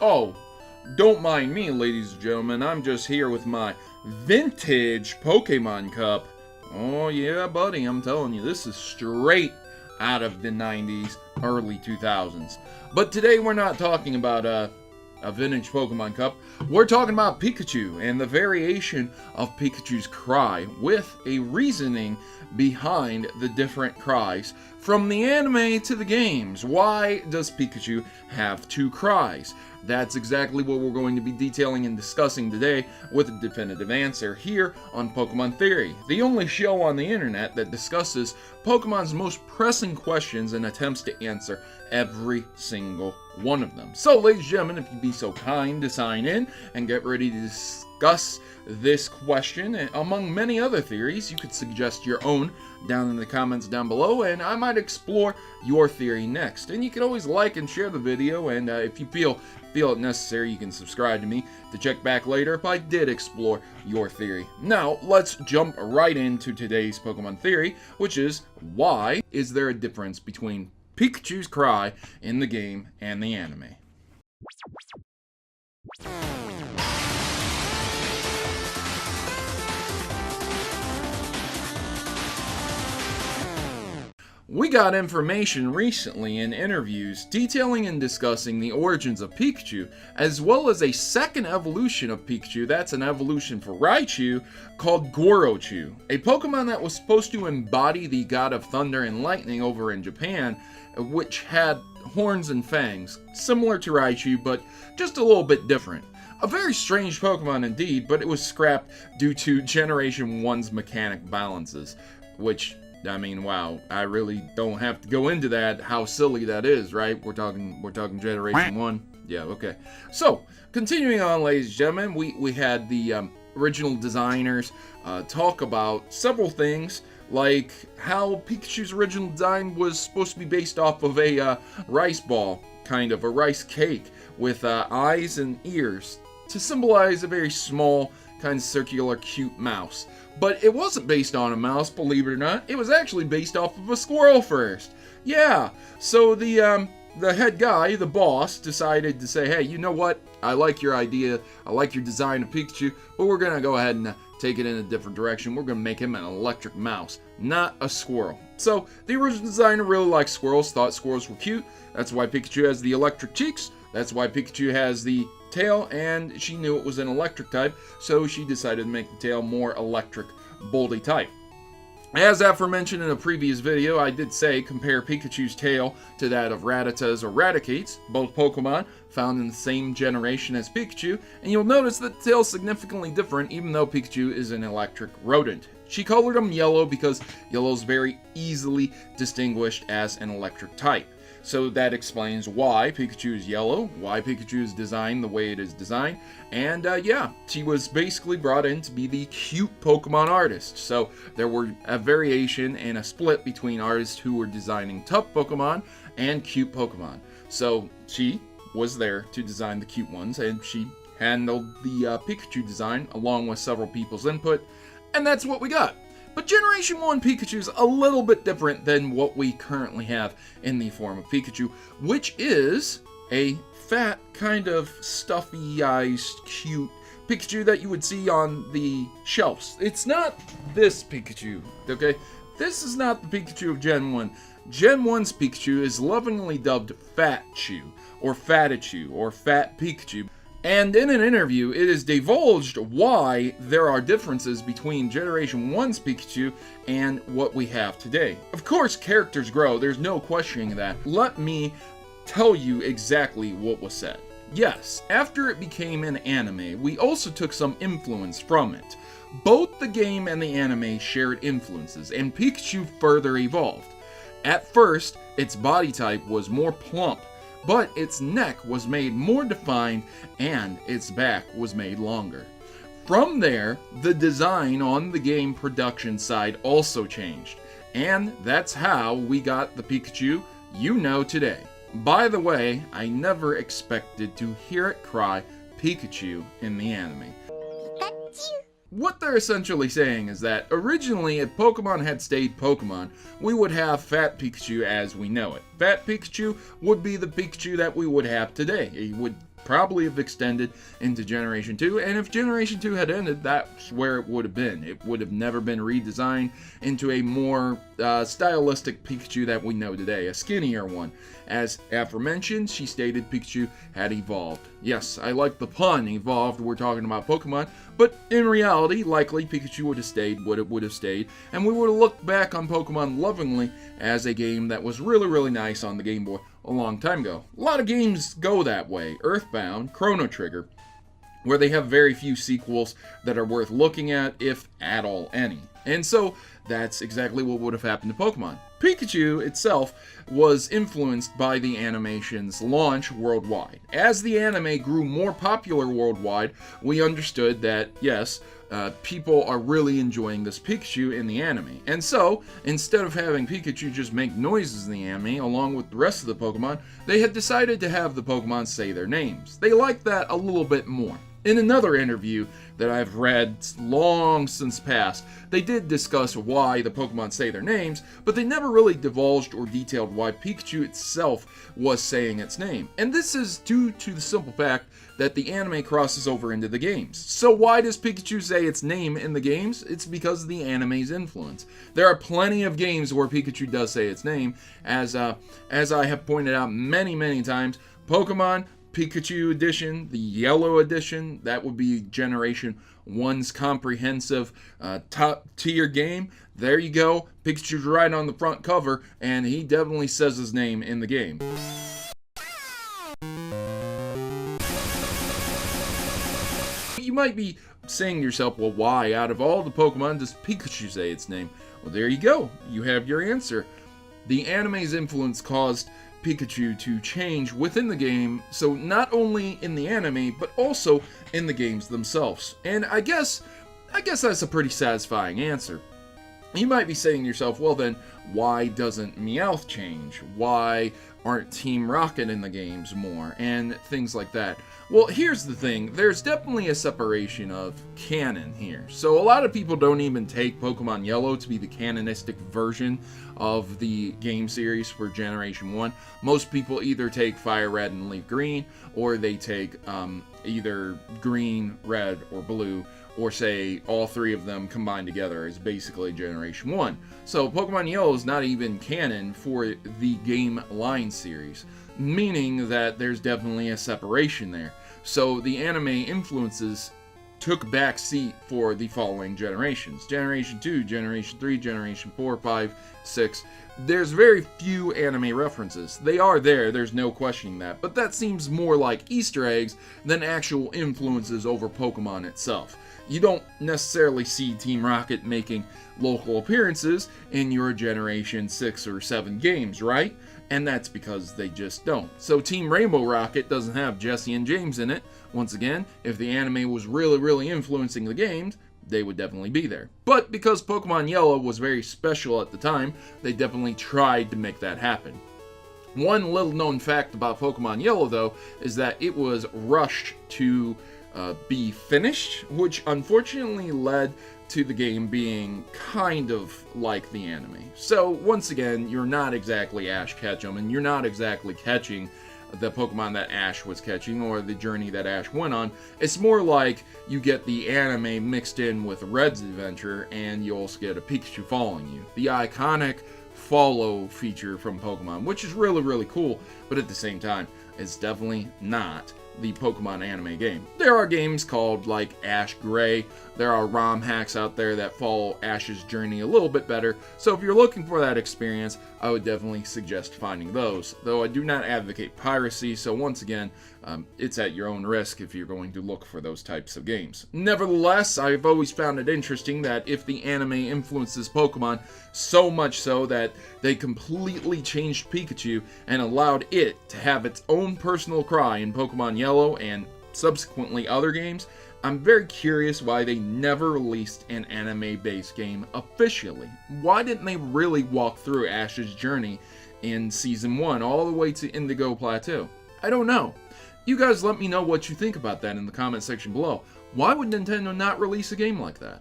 Oh, don't mind me, ladies and gentlemen, I'm just here with my vintage Pokemon cup. Oh yeah, buddy, I'm telling you, this is straight out of the 90s, early 2000s. But today we're not talking about a vintage Pokemon cup. We're talking about Pikachu and the variation of Pikachu's cry with a reasoning behind the different cries from the anime to the games. Why does Pikachu have two cries? That's exactly what we're going to be detailing and discussing today with a definitive answer here on Pokemon Theory, the only show on the internet that discusses Pokemon's most pressing questions and attempts to answer every single one of them. So, ladies and gentlemen, if you'd be so kind to sign in and get ready to discuss this question, and among many other theories, you could suggest your own down in the comments down below, and I might explore your theory next. And you can always like and share the video, and if you feel it necessary, you can subscribe to me to check back later if I did explore your theory. Now, let's jump right into today's Pokemon theory, which is, why is there a difference between Pikachu's cry in the game and the anime? We got information recently in interviews detailing and discussing the origins of Pikachu, as well as a second evolution of Pikachu, that's an evolution for Raichu, called Gorochu, a Pokemon that was supposed to embody the god of thunder and lightning over in Japan, which had horns and fangs, similar to Raichu, but just a little bit different. A very strange Pokemon indeed, but it was scrapped due to Generation 1's mechanic balances, which, I mean, wow, I really don't have to go into that, how silly that is, right? We're talking Generation 1. Yeah, okay. So, continuing on, ladies and gentlemen, we had the original designers talk about several things, like how Pikachu's original design was supposed to be based off of a rice ball, kind of, a rice cake, with eyes and ears, to symbolize a very small, kind of circular, cute mouse. But it wasn't based on a mouse, believe it or not. It was actually based off of a squirrel first. Yeah, so the head guy, the boss, decided to say, hey, you know what? I like your idea, I like your design of Pikachu, but we're going to go ahead and take it in a different direction. We're going to make him an electric mouse, not a squirrel. So the original designer really liked squirrels, thought squirrels were cute. That's why Pikachu has the electric cheeks. That's why Pikachu has the tail, and she knew it was an electric type, so she decided to make the tail more electric, boldy type. As aforementioned in a previous video, I did say compare Pikachu's tail to that of Rattata's or Raticate's, both Pokemon found in the same generation as Pikachu, and you'll notice that the tail is significantly different even though Pikachu is an electric rodent. She colored him yellow because yellow is very easily distinguished as an electric type. So that explains why Pikachu is yellow, why Pikachu is designed the way it is designed, and yeah, she was basically brought in to be the cute Pokemon artist. So there were a variation and a split between artists who were designing tough Pokemon and cute Pokemon. So she was there to design the cute ones, and she handled the Pikachu design along with several people's input, and that's what we got. But Generation 1 Pikachu is a little bit different than what we currently have in the form of Pikachu, which is a fat, kind of stuffy-eyed, cute Pikachu that you would see on the shelves. It's not this Pikachu, okay? This is not the Pikachu of Gen 1. Gen 1's Pikachu is lovingly dubbed Fat Chew, or Fatichu, or Fat Pikachu. And in an interview, it is divulged why there are differences between Generation 1's Pikachu and what we have today. Of course, characters grow, there's no questioning that. Let me tell you exactly what was said. Yes, after it became an anime, we also took some influence from it. Both the game and the anime shared influences, and Pikachu further evolved. At first, its body type was more plump, but its neck was made more defined and its back was made longer. From there, the design on the game production side also changed, and that's how we got the Pikachu you know today. By the way, I never expected to hear it cry Pikachu in the anime. What they're essentially saying is that originally, if Pokemon had stayed Pokemon, we would have Fat Pikachu as we know it. Fat Pikachu would be the Pikachu that we would have today. He would probably have extended into Generation 2, and if Generation 2 had ended, that's where it would have been. It would have never been redesigned into a more stylistic Pikachu that we know today, a skinnier one. As aforementioned, she stated Pikachu had evolved. Yes, I like the pun, evolved, we're talking about Pokemon, but in reality, likely Pikachu would have stayed what it would have stayed, and we would have looked back on Pokemon lovingly as a game that was really, really nice on the Game Boy a long time ago. A lot of games go that way. Earthbound, Chrono Trigger, where they have very few sequels that are worth looking at, if at all any. And so, that's exactly what would have happened to Pokemon. Pikachu itself was influenced by the animation's launch worldwide. As the anime grew more popular worldwide, we understood that, yes, people are really enjoying this Pikachu in the anime. And so, instead of having Pikachu just make noises in the anime along with the rest of the Pokemon, they had decided to have the Pokemon say their names. They liked that a little bit more. In another interview that I've read long since past, they did discuss why the Pokemon say their names, but they never really divulged or detailed why Pikachu itself was saying its name. And this is due to the simple fact that the anime crosses over into the games. So why does Pikachu say its name in the games? It's because of the anime's influence. There are plenty of games where Pikachu does say its name, as I have pointed out many, many times. Pokemon Pikachu Edition, the Yellow Edition, that would be Generation 1's comprehensive top tier game. There you go. Pikachu's right on the front cover, and he definitely says his name in the game. You might be saying to yourself, well, why out of all the Pokemon does Pikachu say its name? Well, there you go. You have your answer. The anime's influence caused Pikachu to change within the game, so not only in the anime, but also in the games themselves. And I guess that's a pretty satisfying answer. You might be saying to yourself, well then, why doesn't Meowth change? Why aren't Team Rocket in the games more? And things like that. Well, here's the thing. There's definitely a separation of canon here. So a lot of people don't even take Pokemon Yellow to be the canonistic version of the game series for Generation 1. Most people either take Fire Red and Leaf Green, or they take either Green, Red, or Blue, or say all three of them combined together is basically Generation 1. So Pokemon Yellow is not even canon for the game line series, meaning that there's definitely a separation there. So the anime influences took back seat for the following generations. Generation 2, Generation 3, Generation 4, 5, 6. There's very few anime references. They are there, there's no questioning that, but that seems more like Easter eggs than actual influences over Pokemon itself. You don't necessarily see Team Rocket making local appearances in your Generation 6 or 7 games, right? And that's because they just don't. So Team Rainbow Rocket doesn't have Jesse and James in it. Once again, if the anime was really influencing the games, they would definitely be there. But because Pokemon Yellow was very special at the time, they definitely tried to make that happen. One little known fact about Pokemon Yellow, though, is that it was rushed to be finished, which unfortunately led to the game being kind of like the anime. So once again, you're not exactly Ash Ketchum, and you're not exactly catching the Pokemon that Ash was catching, or the journey that Ash went on. It's more like you get the anime mixed in with Red's adventure, and you also get a Pikachu following you. The iconic follow feature from Pokemon, which is really cool, but at the same time, it's definitely not the Pokemon anime game. There are games called like Ash Gray. There are ROM hacks out there that follow Ash's journey a little bit better. So if you're looking for that experience, I would definitely suggest finding those. Though I do not advocate piracy, so once again, it's at your own risk if you're going to look for those types of games. Nevertheless, I've always found it interesting that if the anime influences Pokemon so much so that they completely changed Pikachu and allowed it to have its own personal cry in Pokemon Yellow and subsequently other games, I'm very curious why they never released an anime-based game officially. Why didn't they really walk through Ash's journey in Season 1 all the way to Indigo Plateau? I don't know. You guys let me know what you think about that in the comment section below. Why would Nintendo not release a game like that?